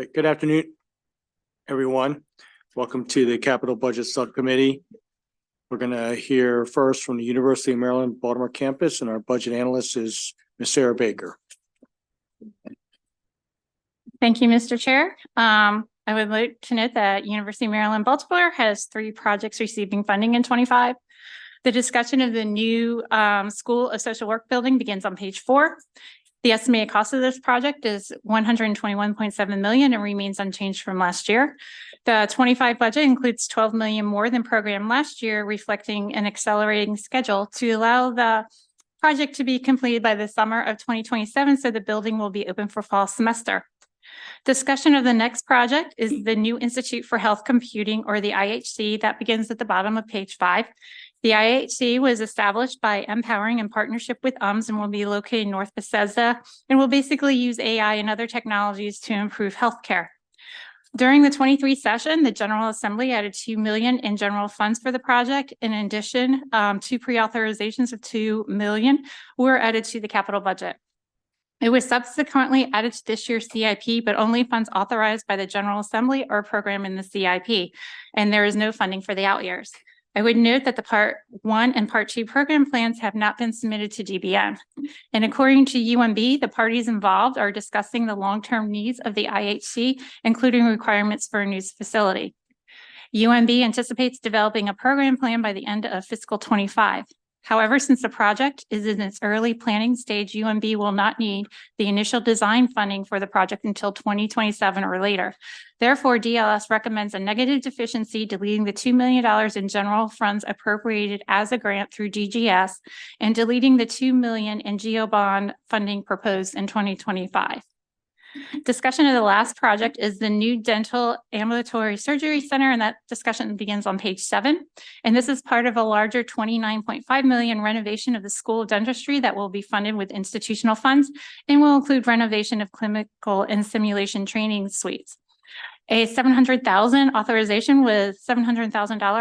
Great. Good afternoon, everyone. Welcome to the Capital Budget Subcommittee. We're going to hear first from the University of Maryland, Baltimore campus, and our budget analyst is Ms. Sarah Baker. Thank you, Mr. Chair. I would like to note that University of Maryland, Baltimore has 3 projects receiving funding in 25. The discussion of the new School of Social Work building begins on page 4. The estimated cost of this project is $121.7 million and remains unchanged from last year. The 25 budget includes $12 million more than programmed last year, reflecting an accelerating schedule to allow the project to be completed by the summer of 2027, so the building will be open for fall semester. Discussion of the next project is the new Institute for Health Computing, or the IHC, that begins at the bottom of page 5. The IHC was established by Empowering in partnership with UMS and will be located in North Bethesda and will basically use AI and other technologies to improve healthcare. During the 23 session, the General Assembly added $2 million in general funds for the project. In addition, 2 pre-authorizations of $2 million were added to the capital budget. It was subsequently added to this year's CIP, but only funds authorized by the General Assembly are programmed in the CIP, and there is no funding for the out years. I would note that the Part 1 and Part 2 program plans have not been submitted to DBN. And according to UMB, the parties involved are discussing the long-term needs of the IHC, including requirements for a new facility. UMB anticipates developing a program plan by the end of fiscal 25. However, since the project is in its early planning stage, UMB will not need the initial design funding for the project until 2027 or later. Therefore, DLS recommends a negative deficiency, deleting the $2 million in general funds appropriated as a grant through DGS and deleting the $2 million in GO bond funding proposed in 2025. Discussion of the last project is the new Dental Ambulatory Surgery Center, and that discussion begins on page 7. And this is part of a larger $29.5 million renovation of the School of Dentistry that will be funded with institutional funds and will include renovation of clinical and simulation training suites. A $700,000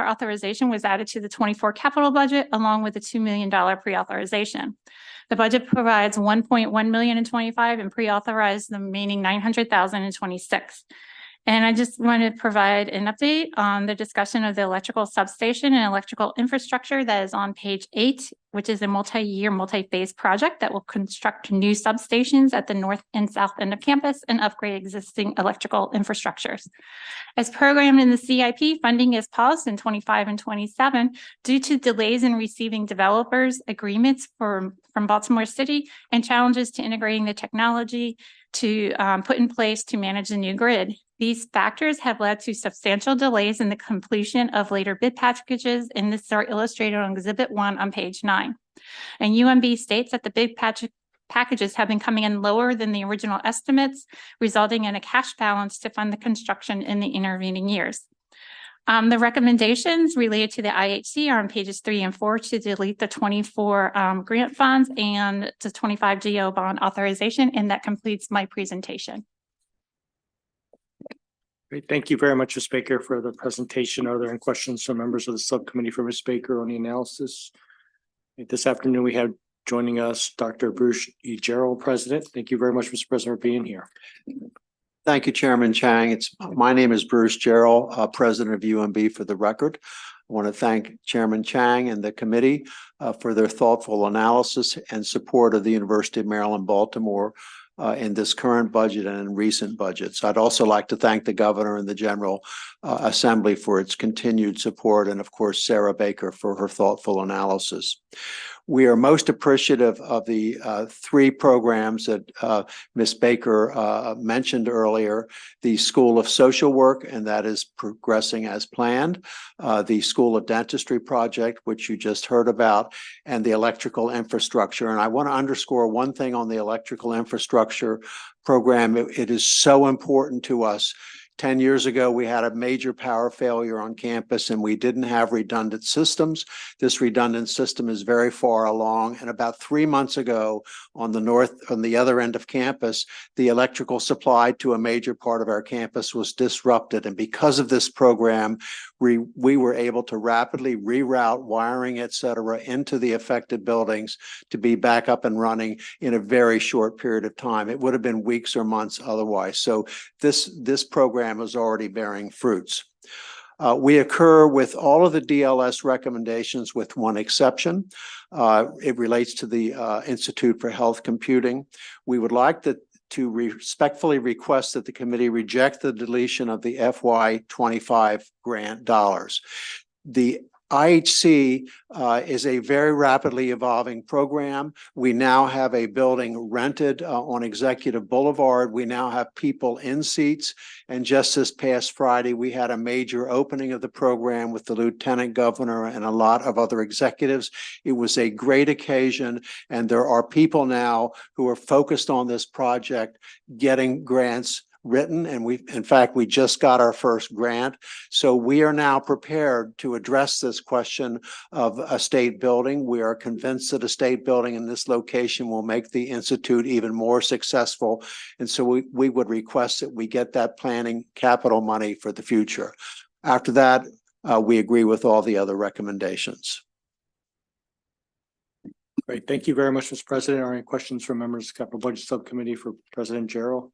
authorization was added to the 24 capital budget, along with a $2 million pre-authorization. The budget provides $1.1 million in 25 and pre-authorized the remaining $900,000 in 26. And I just want to provide an update on the discussion of the electrical substation and electrical infrastructure that is on page 8, which is a multi-year, multi-phase project that will construct new substations at the north and south end of campus and upgrade existing electrical infrastructures. As programmed in the CIP, funding is paused in 25 and 27 due to delays in receiving developers' agreements from Baltimore City and challenges to integrating the technology to put in place to manage the new grid. These factors have led to substantial delays in the completion of later bid packages, and this are illustrated on Exhibit 1 on page 9. And UMB states that the bid packages have been coming in lower than the original estimates, resulting in a cash balance to fund the construction in the intervening years. The recommendations related to the IHC are on pages 3 and 4 to delete the 24 grant funds and the 25 GO bond authorization, and that completes my presentation. Great. Thank you very much, Ms. Baker, for the presentation. Are there any questions from members of the subcommittee for Ms. Baker on the analysis? This afternoon, we have joining us Dr. Bruce E. Gerald, President. Thank you very much, Mr. President, for being here. Thank you, Chairman Chang. My name is Bruce Gerald, President of UMB for the record. I want to thank Chairman Chang and the committee for their thoughtful analysis and support of the University of Maryland, Baltimore in this current budget and in recent budgets. I'd also like to thank the governor and the General Assembly for its continued support, and of course, Sarah Baker for her thoughtful analysis. We are most appreciative of the 3 programs that Ms. Baker mentioned earlier: the School of Social Work, and that is progressing as planned, the School of Dentistry project, which you just heard about, and the electrical infrastructure. And I want to underscore one thing on the electrical infrastructure program. It is so important to us 10 years ago, we had a major power failure on campus and we didn't have redundant systems. This redundant system is very far along. And about 3 months ago on the other end of campus, the electrical supply to a major part of our campus was disrupted. And because of this program, we were able to rapidly reroute wiring, et cetera, into the affected buildings to be back up and running in a very short period of time. It would have been weeks or months otherwise. So this program is already bearing fruits. We occur with all of the DLS recommendations with one exception. It relates to the Institute for Health Computing. We would like to respectfully request that the committee reject the deletion of the FY25 grant dollars. The IHC is a very rapidly evolving program. We now have a building rented on Executive Boulevard. We now have people in seats. And just this past Friday, we had a major opening of the program with the Lieutenant Governor and a lot of other executives. It was a great occasion. And there are people now who are focused on this project getting grants written, and in fact, we just got our first grant. So we are now prepared to address this question of a state building. We are convinced that a state building in this location will make the Institute even more successful. And so we would request that we get that planning capital money for the future. After that, we agree with all the other recommendations. Great. Thank you very much, Mr. President. Are there any questions from members of the Capital Budget Subcommittee for President Gerald?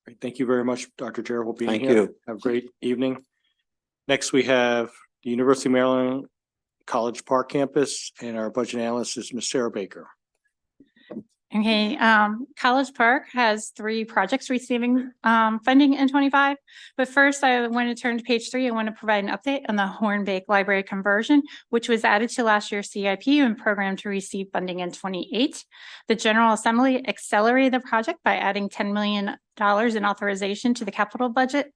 Great. Thank you very much, Dr. Gerald, for being here. Thank you. Have a great evening. Next, we have the University of Maryland College Park campus, and our budget analyst is Ms. Sarah Baker. Okay, College Park has 3 projects receiving funding in 25. But first, I want to turn to page 3. I want to provide an update on the Hornbeck Library conversion, which was added to last year's CIP and programmed to receive funding in 28. The General Assembly accelerated the project by adding $10 million in authorization to the capital budget.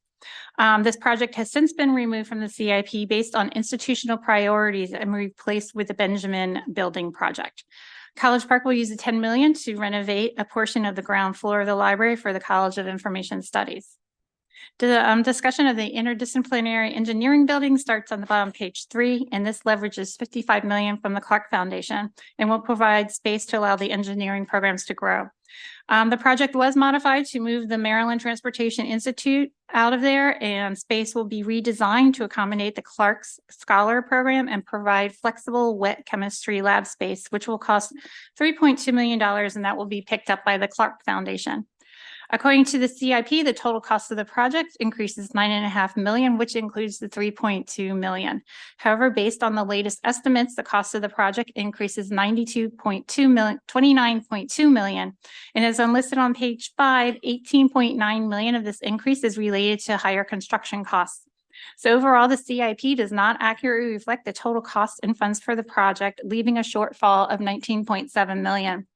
This project has since been removed from the CIP based on institutional priorities and replaced with the Benjamin Building project. College Park will use the $10 million to renovate a portion of the ground floor of the library for the College of Information Studies. The discussion of the interdisciplinary engineering building starts on the bottom page 3, and this leverages $55 million from the Clark Foundation and will provide space to allow the engineering programs to grow. The project was modified to move the Maryland Transportation Institute out of there, and space will be redesigned to accommodate the Clark's Scholar Program and provide flexible wet chemistry lab space, which will cost $3.2 million, and that will be picked up by the Clark Foundation. According to the CIP, the total cost of the project increases $9.5 million, which includes the $3.2 million. However, based on the latest estimates, the cost of the project increases $29.2 million. And as unlisted on page 5, $18.9 million of this increase is related to higher construction costs. So overall, the CIP does not accurately reflect the total cost and funds for the project, leaving a shortfall of $19.7 million.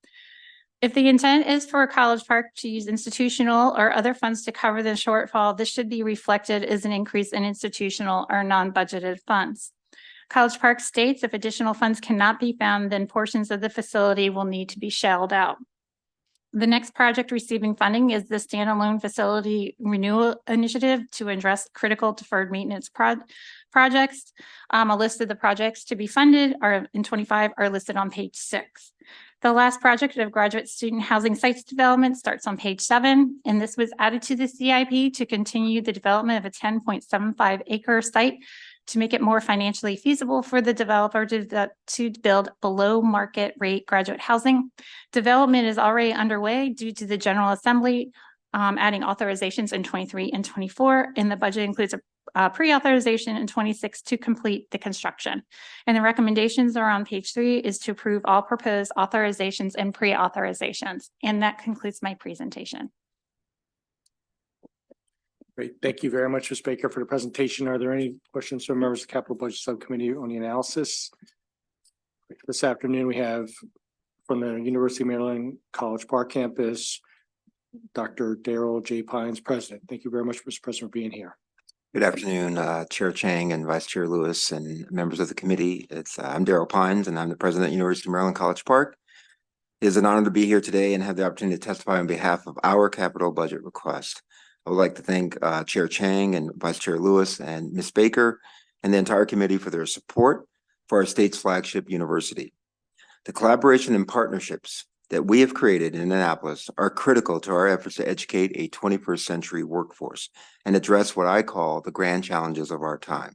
If the intent is for College Park to use institutional or other funds to cover the shortfall, this should be reflected as an increase in institutional or non-budgeted funds. College Park states if additional funds cannot be found, then portions of the facility will need to be shelled out. The next project receiving funding is the standalone facility renewal initiative to address critical deferred maintenance projects. A list of the projects to be funded in 25 are listed on page 6. The last project of graduate student housing sites development starts on page 7, and this was added to the CIP to continue the development of a 10.75 acre site to make it more financially feasible for the developer to build below market rate graduate housing. Development is already underway due to the General Assembly adding authorizations in 23 and 24, and the budget includes a pre-authorization in 26 to complete the construction. And the recommendations are on page 3 is to approve all proposed authorizations and pre-authorizations. And that concludes my presentation. Great. Thank you very much, Ms. Baker, for the presentation. Are there any questions from members of the Capital Budget Subcommittee on the analysis? This afternoon, we have from the University of Maryland College Park campus, Dr. Darrell J. Pines, President. Thank you very much, Mr. President, for being here. Good afternoon, Chair Chang and Vice Chair Lewis and members of the committee. I'm Darrell Pines, and I'm the President of University of Maryland College Park. It is an honor to be here today and have the opportunity to testify on behalf of our capital budget request. I would like to thank Chair Chang and Vice Chair Lewis and Ms. Baker and the entire committee for their support for our state's flagship university. The collaboration and partnerships that we have created in Annapolis are critical to our efforts to educate a 21st century workforce and address what I call the grand challenges of our time.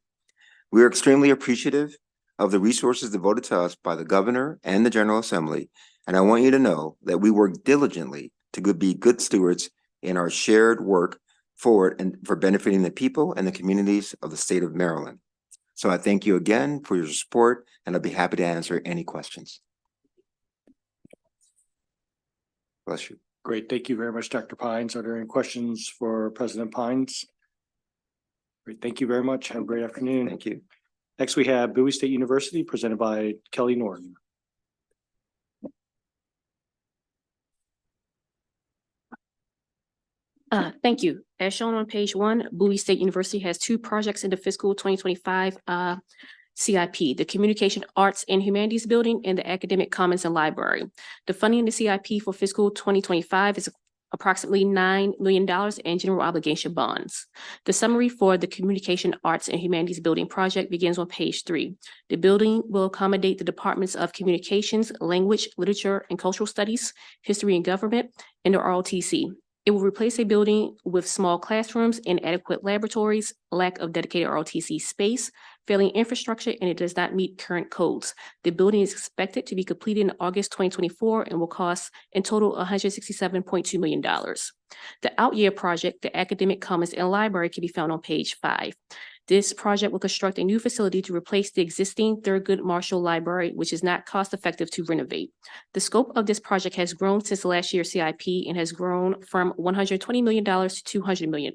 We are extremely appreciative of the resources devoted to us by the Governor and the General Assembly, and I want you to know that we work diligently to be good stewards in our shared work forward and for benefiting the people and the communities of the state of Maryland. So I thank you again for your support, and I'll be happy to answer any questions. Bless you. Great. Thank you very much, Dr. Pines. Are there any questions for President Pines? Great. Thank you very much. Have a great afternoon. Thank you. Next, we have Bowie State University presented by Kelly Norton. Thank you. As shown on page 1, Bowie State University has 2 projects in the fiscal 2025 CIP, the Communication Arts and Humanities Building and the Academic Commons and Library. The funding in the CIP for fiscal 2025 is approximately $9 million in general obligation bonds. The summary for the Communication Arts and Humanities Building project begins on page 3. The building will accommodate the Departments of Communications, Language, Literature, and Cultural Studies, History and Government, and the ROTC. It will replace a building with small classrooms, inadequate laboratories, lack of dedicated ROTC space, failing infrastructure, and it does not meet current codes. The building is expected to be completed in August 2024 and will cost in total $167.2 million. The out-year project, the Academic Commons and Library, can be found on page 5. This project will construct a new facility to replace the existing Thurgood Marshall Library, which is not cost-effective to renovate. The scope of this project has grown since last year's CIP and has grown from $120 million to $200 million.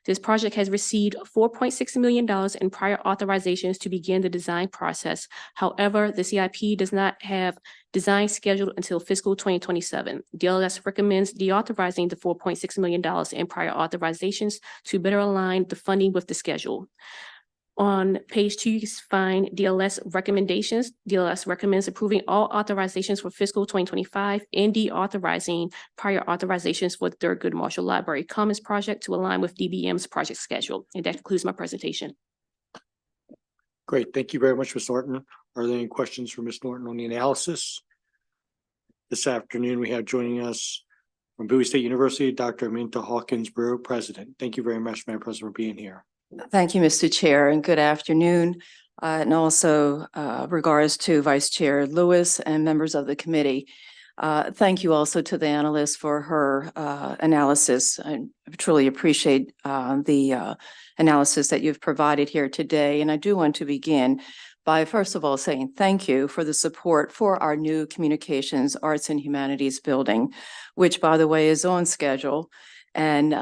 This project has received $4.6 million in prior authorizations to begin the design process. However, the CIP does not have design scheduled until fiscal 2027. DLS recommends deauthorizing the $4.6 million in prior authorizations to better align the funding with the schedule. On page 2, you find DLS recommendations. DLS recommends approving all authorizations for fiscal 2025 and deauthorizing prior authorizations for the Thurgood Marshall Library Commons project to align with DBM's project schedule. And that concludes my presentation. Great. Thank you very much, Ms. Norton. Are there any questions for Ms. Norton on the analysis? This afternoon, we have joining us from Bowie State University, Dr. Aminta Hawkins-Brewer, President. Thank you very much, Madam President, for being here. Thank you, Mr. Chair, and good afternoon. And also regards to Vice Chair Lewis and members of the committee. Thank you also to the analyst for her analysis. I truly appreciate the analysis that you've provided here today. And I do want to begin by, first of all, saying thank you for the support for our new Communications, Arts, and Humanities building, which, by the way, is on schedule and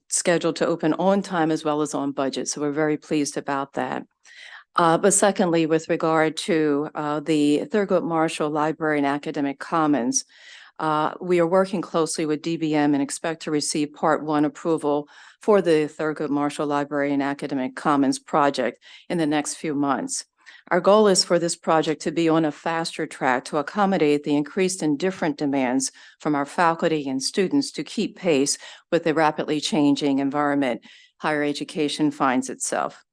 scheduled to open on time as well as on budget. So we're very pleased about that. But secondly, with regard to the Thurgood Marshall Library and Academic Commons, we are working closely with DBM and expect to receive Part 1 approval for the Thurgood Marshall Library and Academic Commons project in the next few months. Our goal is for this project to be on a faster track to accommodate the increased and different demands from our faculty and students to keep pace with the rapidly changing environment higher education finds itself,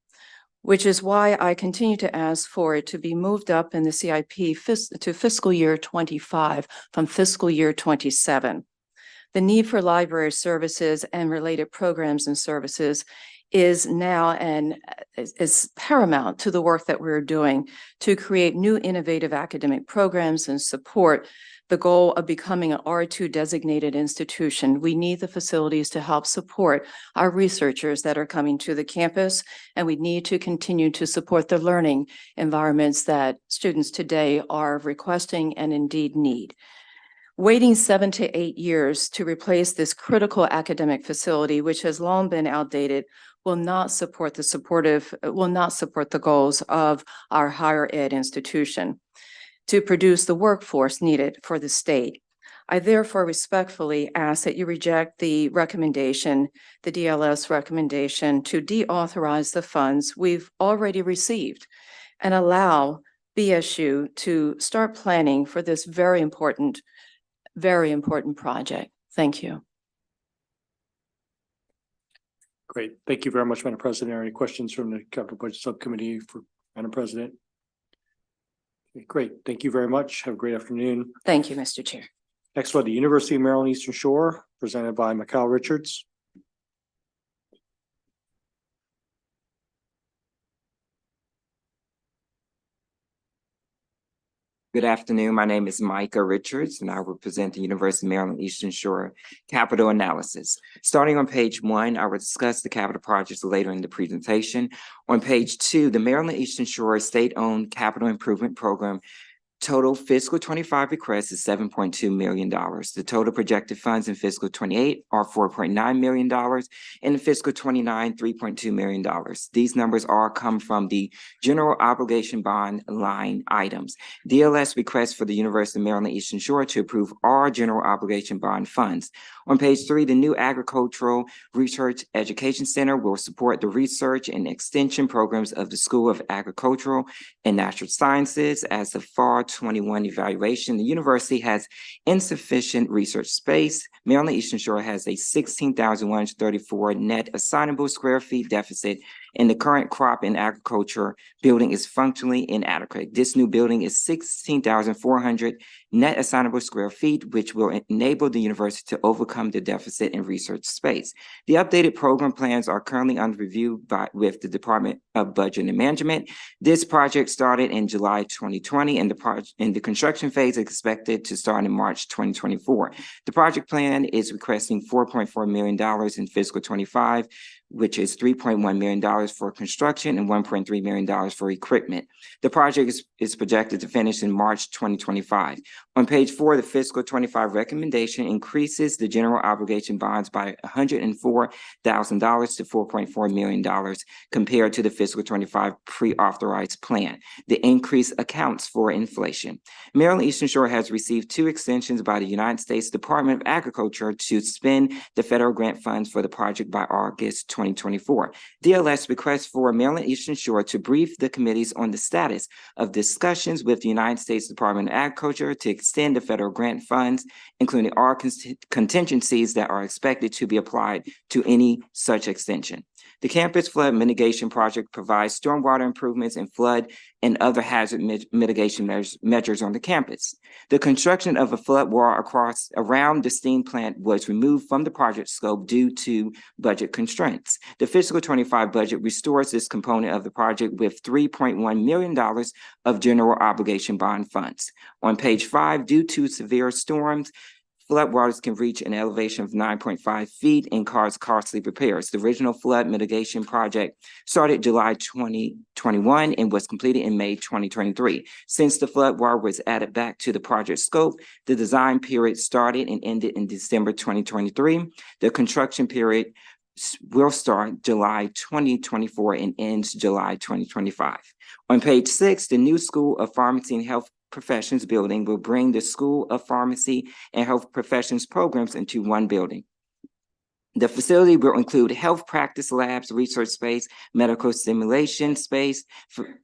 which is why I continue to ask for it to be moved up in the CIP to fiscal year 25 from fiscal year 27. The need for library services and related programs and services is now and is paramount to the work that we're doing to create new innovative academic programs and support the goal of becoming an R2 designated institution. We need the facilities to help support our researchers that are coming to the campus, and we need to continue to support the learning environments that students today are requesting and indeed need. Waiting 7 to 8 years to replace this critical academic facility, which has long been outdated, will not support the goals of our higher ed institution to produce the workforce needed for the state. I therefore respectfully ask that you reject the recommendation, the DLS recommendation, to deauthorize the funds we've already received and allow BSU to start planning for this very important project. Thank you. Great. Thank you very much, Madam President. Are any questions from the Capital Budget Subcommittee for Madam President? Okay, great. Thank you very much. Have a great afternoon. Thank you, Mr. Chair. Next one, the University of Maryland Eastern Shore, presented by Mikal Richards. Good afternoon. My name is Micah Richards, and I represent the University of Maryland Eastern Shore Capital Analysis. Starting on page 1, I will discuss the capital projects later in the presentation. On page 2, the Maryland Eastern Shore State-Owned Capital Improvement Program total fiscal 25 request is $7.2 million. The total projected funds in fiscal 28 are $4.9 million, and in fiscal 29, $3.2 million. These numbers all come from the general obligation bond line items. DLS requests for the University of Maryland Eastern Shore to approve all general obligation bond funds. On page 3, the new Agricultural Research Education Center will support the research and extension programs of the School of Agricultural and Natural Sciences. As the fall 21 evaluation, the university has insufficient research space. Maryland Eastern Shore has a 16,134 net assignable square feet deficit, and the current crop and agriculture building is functionally inadequate. This new building is 16,400 net assignable square feet, which will enable the university to overcome the deficit in research space. The updated program plans are currently under review with the Department of Budget and Management. This project started in July 2020, and the construction phase is expected to start in March 2024. The project plan is requesting $4.4 million in fiscal 25, which is $3.1 million for construction and $1.3 million for equipment. The project is projected to finish in March 2025. On page 4, the fiscal 25 recommendation increases the general obligation bonds by $104,000 to $4.4 million compared to the fiscal 25 pre-authorized plan. The increase accounts for inflation. Maryland Eastern Shore has received 2 extensions by the United States Department of Agriculture to spend the federal grant funds for the project by August 2024. DLS requests for Maryland Eastern Shore to brief the committees on the status of discussions with the United States Department of Agriculture to extend the federal grant funds, including all contingencies that are expected to be applied to any such extension. The campus flood mitigation project provides stormwater improvements and flood and other hazard mitigation measures on the campus. The construction of a flood wall around the steam plant was removed from the project scope due to budget constraints. The fiscal 25 budget restores this component of the project with $3.1 million of general obligation bond funds. On page 5, due to severe storms, floodwaters can reach an elevation of 9.5 feet and cause costly repairs. The original flood mitigation project started July 2021 and was completed in May 2023. Since the floodwater was added back to the project scope, the design period started and ended in December 2023. The construction period will start July 2024 and ends July 2025. On page 6, the new School of Pharmacy and Health Professions building will bring the School of Pharmacy and Health Professions programs into one building. The facility will include health practice labs, research space, medical simulation space,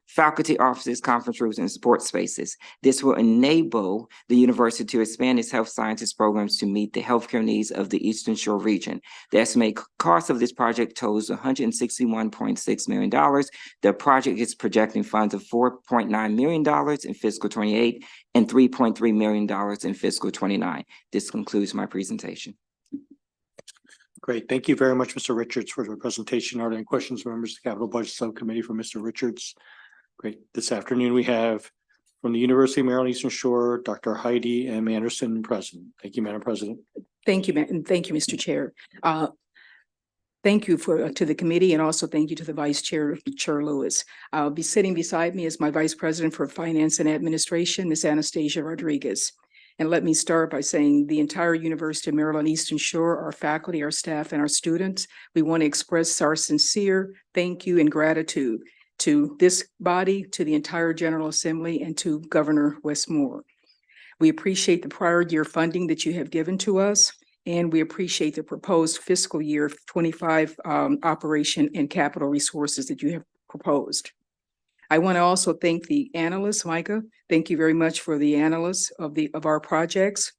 faculty offices, conference rooms, and support spaces. This will enable the university to expand its health sciences programs to meet the healthcare needs of the Eastern Shore region. The estimated cost of this project totals $161.6 million. The project is projecting funds of $4.9 million in fiscal 28 and $3.3 million in fiscal 29. This concludes my presentation. Great. Thank you very much, Mr. Richards, for the presentation. Are there any questions from members of the Capital Budget Subcommittee for Mr. Richards? Great. This afternoon, we have from the University of Maryland Eastern Shore, Dr. Heidi M. Anderson, President. Thank you, Madam President. Thank you, and thank you, Mr. Chair. Thank you to the committee, and also thank you to the Vice Chair, Chair Lewis. I'll be sitting beside me as my Vice President for Finance and Administration, Ms. Anastasia Rodriguez. And let me start by saying the entire University of Maryland Eastern Shore, our faculty, our staff, and our students, we want to express our sincere thank you and gratitude to this body, to the entire General Assembly, and to Governor Westmore. We appreciate the prior year funding that you have given to us, and we appreciate the proposed fiscal year 25 operation and capital resources that you have proposed. I want to also thank the analysts, Micah. Thank you very much for the analysts of our projects.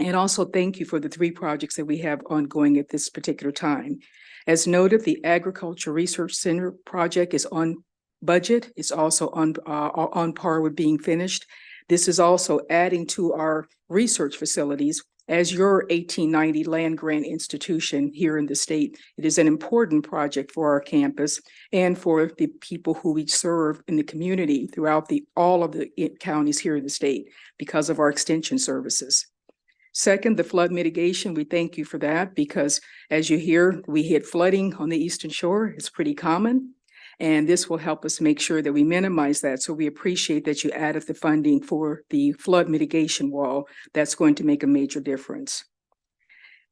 And also thank you for the 3 projects that we have ongoing at this particular time. As noted, the Agriculture Research Center project is on budget. It's also on par with being finished. This is also adding to our research facilities. As your 1890 land grant institution here in the state, it is an important project for our campus and for the people who we serve in the community throughout all of the counties here in the state because of our extension services. Second, the flood mitigation, we thank you for that because as you hear, we hit flooding on the Eastern Shore. It's pretty common. And this will help us make sure that we minimize that. So we appreciate that you added the funding for the flood mitigation wall. That's going to make a major difference.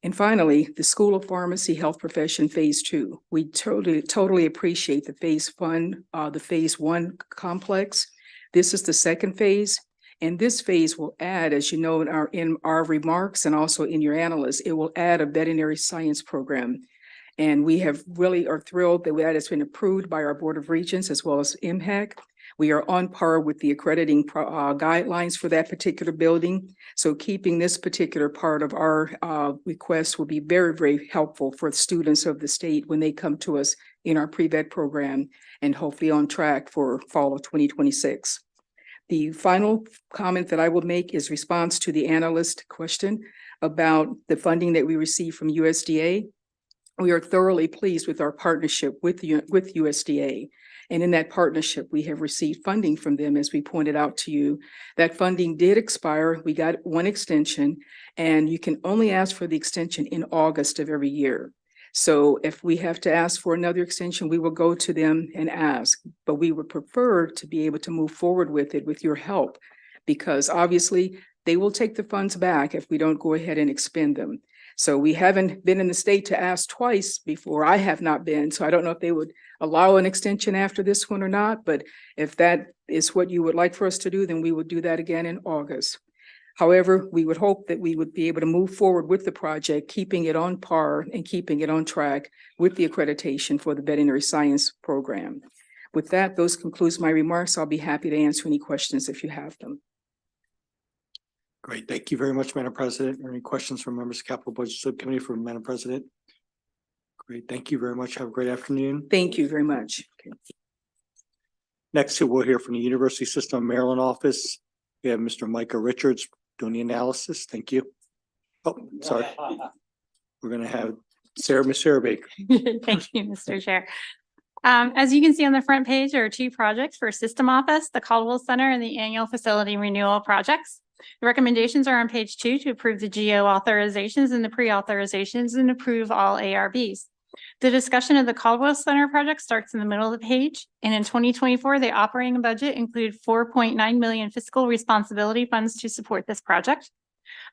And finally, the School of Pharmacy Health Profession Phase 2. We totally appreciate the Phase 1 complex. This is the second phase. And this phase will add, as you know, in our remarks and also in your analysis, it will add a veterinary science program. And we are thrilled that has been approved by our Board of Regents as well as MHAC. We are on par with the accrediting guidelines for that particular building. So keeping this particular part of our request will be very, very helpful for the students of the state when they come to us in our pre-vet program and hopefully on track for fall of 2026. The final comment that I will make is response to the analyst question about the funding that we receive from USDA. We are thoroughly pleased with our partnership with USDA. And in that partnership, we have received funding from them, as we pointed out to you. That funding did expire. We got one extension, and you can only ask for the extension in August of every year. So if we have to ask for another extension, we will go to them and ask, but we would prefer to be able to move forward with it with your help, because obviously they will take the funds back if we don't go ahead and expend them. So we haven't been in the state to ask twice before. I have not been, so I don't know if they would allow an extension after this one or not, but if that is what you would like for us to do, then we would do that again in August. However, we would hope that we would be able to move forward with the project, keeping it on par and keeping it on track with the accreditation for the veterinary science program. With that, those concludes my remarks. I'll be happy to answer any questions if you have them. Great. Thank you very much, Madam President. Any questions from members of Capital Budget Subcommittee for Madam President? Great. Thank you very much. Have a great afternoon. Thank you very much. Okay. Next, we'll hear from the University System of Maryland office. We have Mr. Micah Richards doing the analysis. Thank you. Oh, sorry. We're going to have Miss Sarah Baker. Thank you, Mr. Chair. As you can see on the front page, there are 2 projects for System Office, the Caldwell Center and the annual facility renewal projects. The recommendations are on page 2 to approve the GO authorizations and the pre-authorizations and approve all ARBs. The discussion of the Caldwell Center project starts in the middle of the page. And in 2024, the operating budget include 4.9 million fiscal responsibility funds to support this project.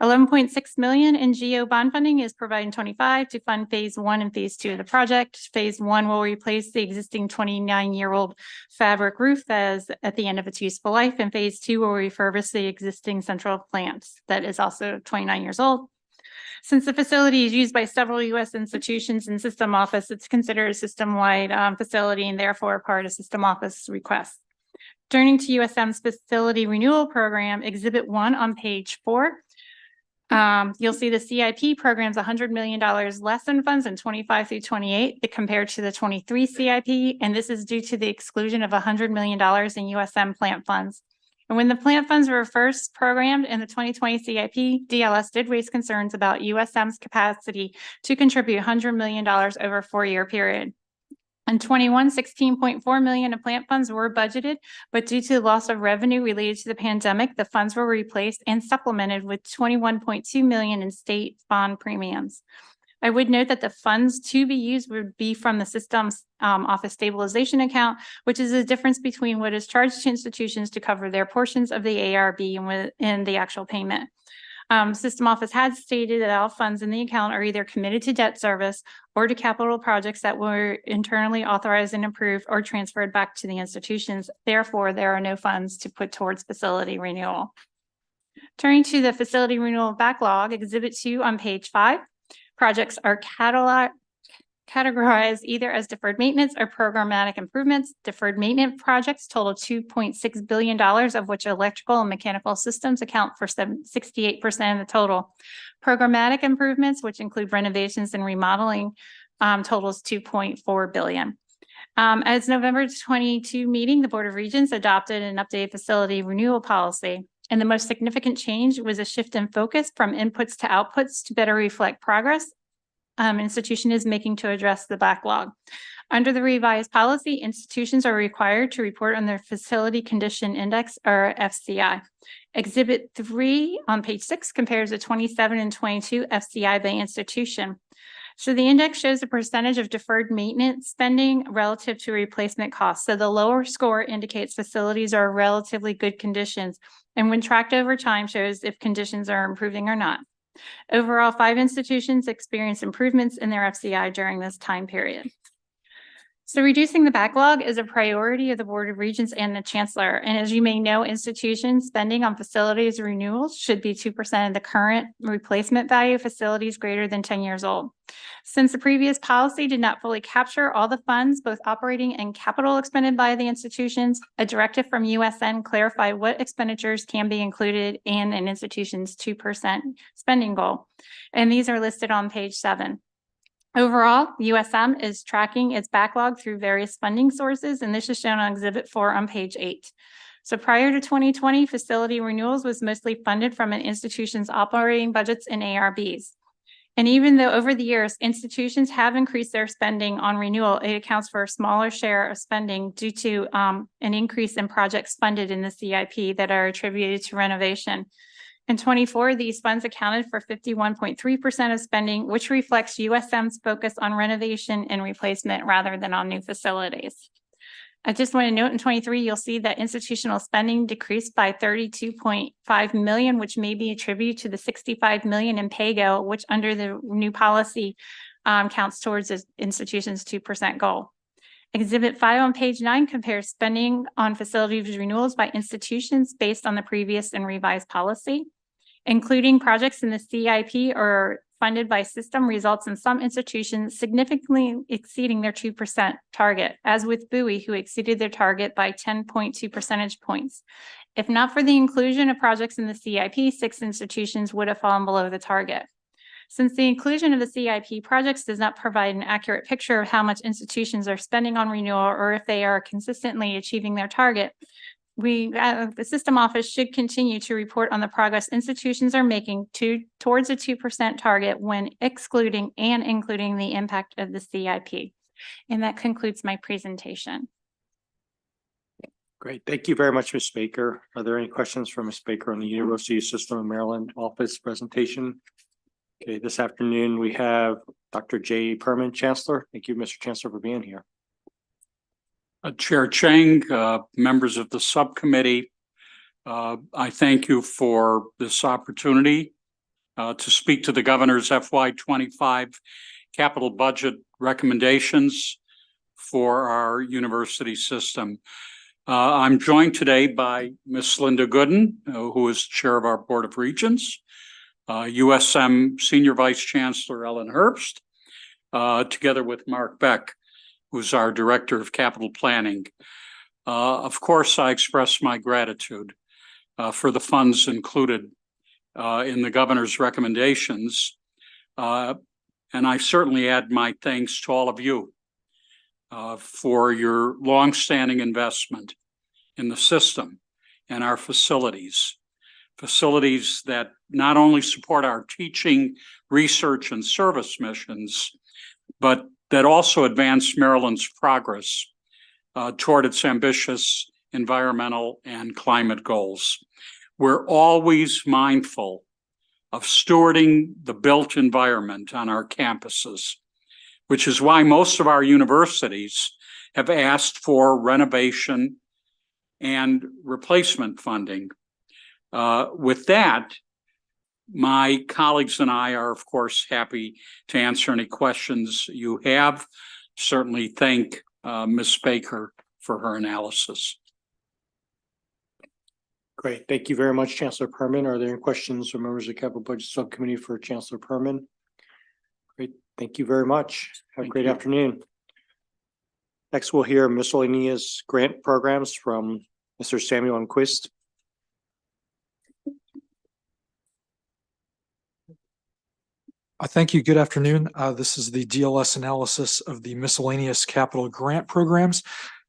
11.6 million in GO bond funding is provided in 25 to fund phase 1 and phase 2 of the project. Phase 1 will replace the existing 29-year-old fabric roof that is at the end of its useful life, and phase 2 will refurbish the existing central plant that is also 29 years old. Since the facility is used by several U.S. institutions and System Office, it's considered a system-wide facility and therefore part of System Office requests. Turning to USM's facility renewal program, Exhibit 1 on page 4. You'll see the CIP program's $100 million less in funds in 25 through 28 compared to the 23 CIP, and this is due to the exclusion of $100 million in USM plant funds. And when the plant funds were first programmed in the 2020 CIP, DLS did raise concerns about USM's capacity to contribute $100 million over a 4-year period. In 21, 16.4 million of plant funds were budgeted, but due to the loss of revenue related to the pandemic, the funds were replaced and supplemented with 21.2 million in state bond premiums. I would note that the funds to be used would be from the System's Office Stabilization Account, which is the difference between what is charged to institutions to cover their portions of the ARB and the actual payment. System Office had stated that all funds in the account are either committed to debt service or to capital projects that were internally authorized and approved or transferred back to the institutions. Therefore, there are no funds to put towards facility renewal. Turning to the facility renewal backlog, Exhibit 2 on page 5. Projects are categorized either as deferred maintenance or programmatic improvements. Deferred maintenance projects total $2.6 billion, of which electrical and mechanical systems account for 68% of the total. Programmatic improvements, which include renovations and remodeling, totals $2.4 billion. As November 22 meeting, the Board of Regents adopted an updated facility renewal policy. And the most significant change was a shift in focus from inputs to outputs to better reflect progress institution is making to address the backlog. Under the revised policy, institutions are required to report on their Facility Condition Index, or FCI. Exhibit 3 on page 6 compares the 27 and 22 FCI by institution. So the index shows the percentage of deferred maintenance spending relative to replacement costs. So the lower score indicates facilities are in relatively good conditions, and when tracked over time shows if conditions are improving or not. Overall, 5 institutions experienced improvements in their FCI during this time period. So reducing the backlog is a priority of the Board of Regents and the Chancellor. And as you may know, institutions spending on facilities renewals should be 2% of the current replacement value of facilities greater than 10 years old. Since the previous policy did not fully capture all the funds, both operating and capital expended by the institutions, a directive from USN clarified what expenditures can be included in an institution's 2% spending goal. And these are listed on page 7. Overall, USM is tracking its backlog through various funding sources, and this is shown on Exhibit 4 on page 8. So prior to 2020, facility renewals was mostly funded from an institution's operating budgets and ARBs. And even though over the years, institutions have increased their spending on renewal, it accounts for a smaller share of spending due to an increase in projects funded in the CIP that are attributed to renovation. In 24, these funds accounted for 51.3% of spending, which reflects USM's focus on renovation and replacement rather than on new facilities. I just want to note in 23, you'll see that institutional spending decreased by 32.5 million, which may be attributed to the 65 million in PAYGO, which under the new policy counts towards the institution's 2% goal. Exhibit 5 on page 9 compares spending on facilities renewals by institutions based on the previous and revised policy. Including projects in the CIP or funded by system results in some institutions significantly exceeding their 2% target, as with Bowie, who exceeded their target by 10.2 percentage points. If not for the inclusion of projects in the CIP, 6 institutions would have fallen below the target. Since the inclusion of the CIP projects does not provide an accurate picture of how much institutions are spending on renewal or if they are consistently achieving their target, the system office should continue to report on the progress institutions are making towards a 2% target when excluding and including the impact of the CIP. And that concludes my presentation. Great. Thank you very much, Ms. Baker. Are there any questions for Ms. Baker on the University System of Maryland office presentation? Okay, this afternoon we have Dr. J. Perman, Chancellor. Thank you, Mr. Chancellor, for being here. Chair Chang, members of the subcommittee, I thank you for this opportunity to speak to the governor's FY25 capital budget recommendations for our university system. I'm joined today by Ms. Linda Gooden, who is chair of our Board of Regents, USM Senior Vice Chancellor Ellen Herbst, together with Mark Beck, who's our Director of Capital Planning. Of course, I express my gratitude for the funds included in the governor's recommendations. And I certainly add my thanks to all of you for your longstanding investment in the system and our facilities that not only support our teaching, research, and service missions, but that also advance Maryland's progress toward its ambitious environmental and climate goals. We're always mindful of stewarding the built environment on our campuses, which is why most of our universities have asked for renovation and replacement funding. With that, my colleagues and I are, of course, happy to answer any questions you have. Certainly thank Ms. Baker for her analysis. Great. Thank you very much, Chancellor Perman. Are there any questions from members of the Capital Budget Subcommittee for Chancellor Perman? Great. Thank you very much. Have a Thank great you. afternoon. Next, we'll hear miscellaneous grant programs from Mr. Samuel Quist. Thank you. Good afternoon. This is the DLS analysis of the miscellaneous capital grant programs.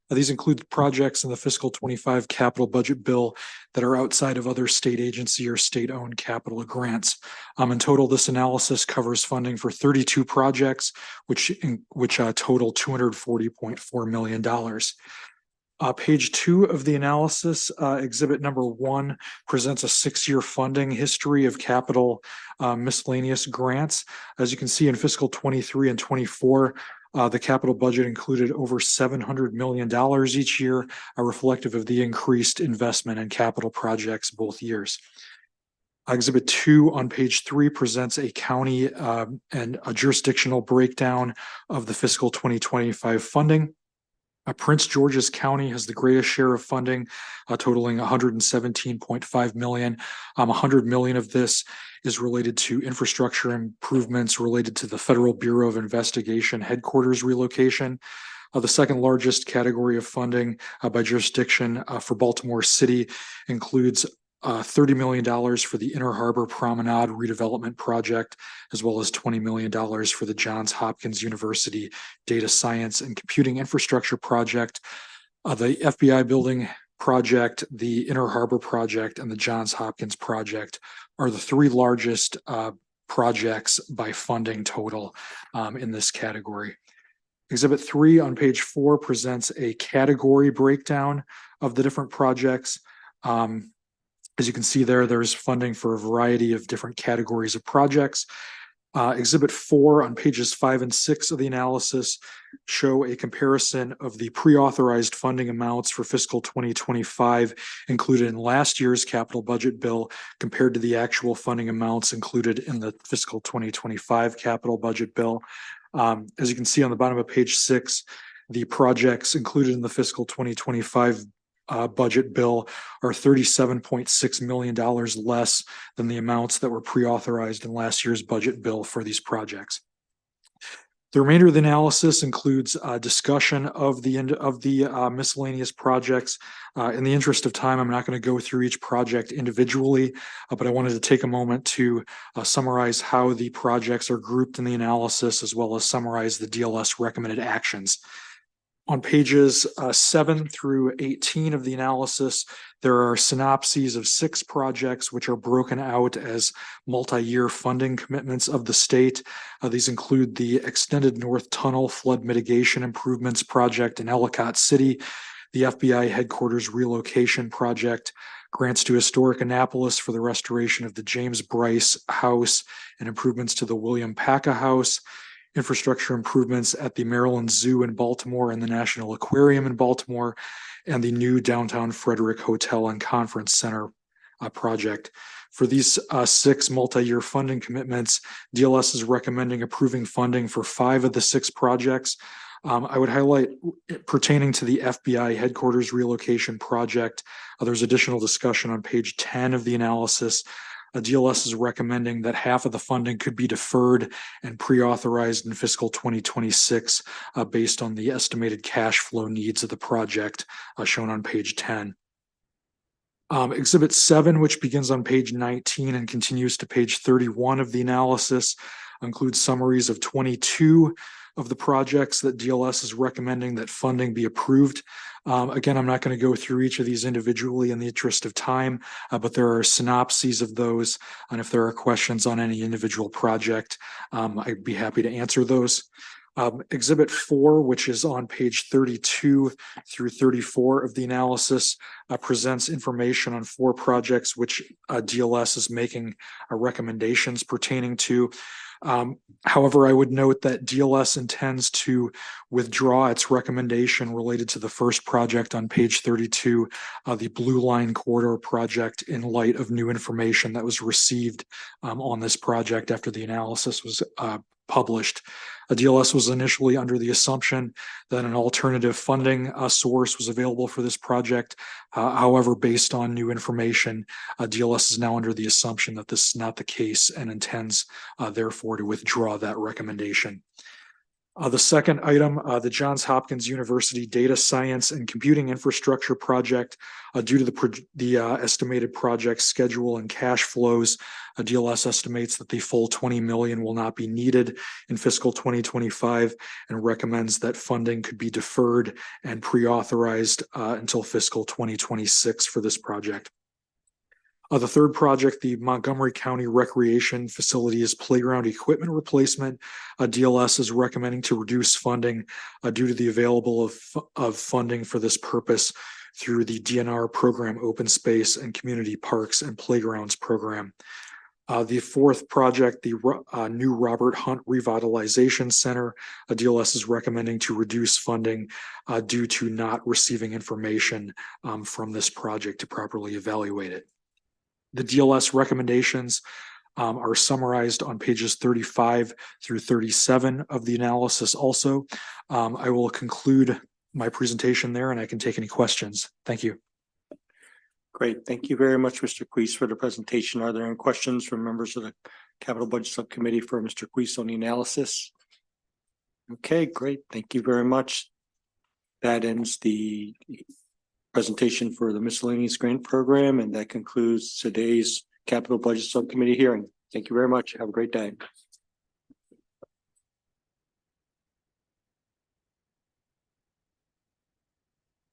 These include projects in the fiscal 25 capital budget bill that are outside of other state agency or state-owned capital grants. In total, this analysis covers funding for 32 projects, which total $240.4 million. Page 2 of the analysis, exhibit number 1 presents a 6-year funding history of capital miscellaneous grants. As you can see in fiscal 23 and 24, the capital budget included over $700 million each year, reflective of the increased investment in capital projects both years. Exhibit 2 on page 3 presents a county and a jurisdictional breakdown of the fiscal 2025 funding. Prince George's County has the greatest share of funding, totaling $117.5 million. $100 million of this is related to infrastructure improvements related to the Federal Bureau of Investigation headquarters relocation. The second largest category of funding by jurisdiction for Baltimore City includes $30 million for the Inner Harbor Promenade redevelopment project, as well as $20 million for the Johns Hopkins University Data Science and Computing Infrastructure project. The FBI building project, the Inner Harbor project, and the Johns Hopkins project are the 3 largest projects by funding total in this category. Exhibit 3 on page 4 presents a category breakdown of the different projects. As you can see there's funding for a variety of different categories of projects. Exhibit 4 on pages 5 and 6 of the analysis show a comparison of the pre-authorized funding amounts for fiscal 2025 included in last year's capital budget bill compared to the actual funding amounts included in the fiscal 2025 capital budget bill. As you can see on the bottom of page 6, the projects included in the fiscal 2025 budget bill are $37.6 million less than the amounts that were pre-authorized in last year's budget bill for these projects. The remainder of the analysis includes discussion of the miscellaneous projects. In the interest of time, I'm not going to go through each project individually, but I wanted to take a moment to summarize how the projects are grouped in the analysis, as well as summarize the DLS recommended actions. On pages 7 through 18 of the analysis, there are synopses of 6 projects which are broken out as multi-year funding commitments of the state. These include the Extended North Tunnel Flood Mitigation Improvements Project in Ellicott City, the FBI Headquarters Relocation Project, grants to Historic Annapolis for the restoration of the James Bryce House and improvements to the William Paca House, infrastructure improvements at the Maryland Zoo in Baltimore and the National Aquarium in Baltimore, and the new downtown Frederick Hotel and Conference Center project. For these 6 multi-year funding commitments, DLS is recommending approving funding for 5 of the 6 projects. I would highlight pertaining to the FBI headquarters relocation project. There's additional discussion on page 10 of the analysis. DLS is recommending that half of the funding could be deferred and pre-authorized in fiscal 2026 based on the estimated cash flow needs of the project shown on page 10. Exhibit 7, which begins on page 19 and continues to page 31 of the analysis, includes summaries of 22 of the projects that DLS is recommending that funding be approved. Again, I'm not going to go through each of these individually in the interest of time, but there are synopses of those. And if there are questions on any individual project, I'd be happy to answer those. Exhibit 4, which is on page 32 through 34 of the analysis, presents information on 4 projects which DLS is making recommendations pertaining to. However, I would note that DLS intends to withdraw its recommendation related to the first project on page 32, the Blue Line Corridor project, in light of new information that was received on this project after the analysis was published. DLS was initially under the assumption that an alternative funding source was available for this project. However, based on new information, DLS is now under the assumption that this is not the case and intends therefore to withdraw that recommendation. The second item, the Johns Hopkins University Data Science and Computing Infrastructure Project, due to the estimated project schedule and cash flows, DLS estimates that the full 20 million will not be needed in fiscal 2025 and recommends that funding could be deferred and pre-authorized until fiscal 2026 for this project. The third project, the Montgomery County Recreation Facilities Playground Equipment Replacement, DLS is recommending to reduce funding due to the available of funding for this purpose through the DNR program Open Space and Community Parks and Playgrounds program. The fourth project, the new Robert Hunt Revitalization Center, DLS is recommending to reduce funding due to not receiving information from this project to properly evaluate it. The DLS recommendations are summarized on pages 35 through 37 of the analysis also. I will conclude my presentation there and I can take any questions. Thank you. Great. Thank you very much, Mr. Queese, for the presentation. Are there any questions from members of the Capital Budget Subcommittee for Mr. Queese on the analysis? Okay, great. Thank you very much. That ends the presentation for the miscellaneous grant program, and that concludes today's Capital Budget Subcommittee hearing. Thank you very much. Have a great day.